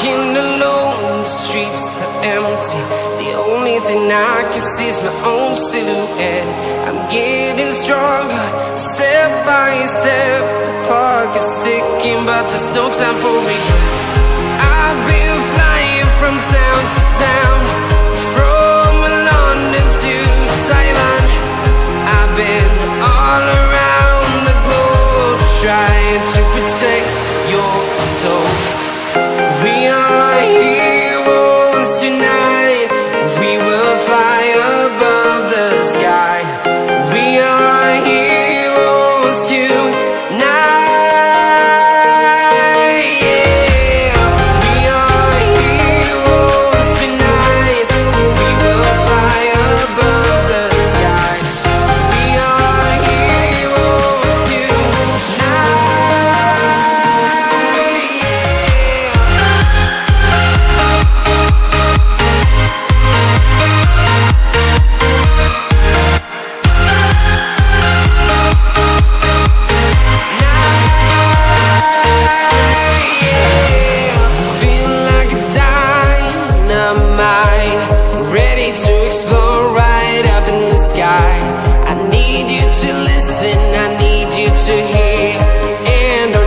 walking alone, the streets are empty. The only thing I can see is my own silhouette. I'm getting stronger, step by step. The clock is ticking, but there's no time for regrets. I've been flying from town to town, from London to Taiwan. I've been all around the globe, trying to protect your soul. We are heroes tonight. We will fly above the sky. We are heroes tonight.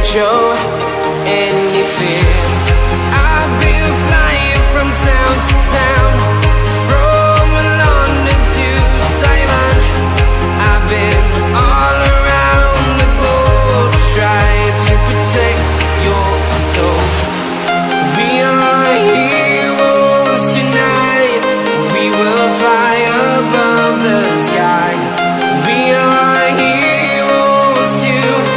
Show any fear. I've been flying from town to town, from London to Taiwan. I've been all around the globe, trying to protect your soul. We are heroes tonight. We will fly above the sky. We are heroes tonight.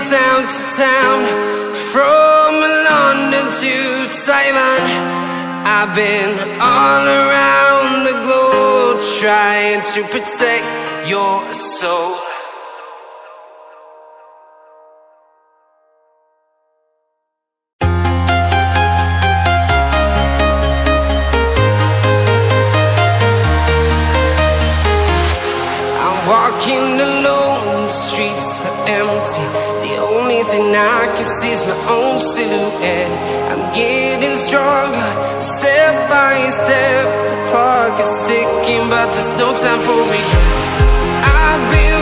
Town to town, from London to Taiwan. I've been all around the globe, trying to protect your soul. I'm walking alone, the streets are empty. The only thing I can see is my own silhouette. I'm getting stronger, step by step. The clock is ticking, but there's no time for regrets. I've been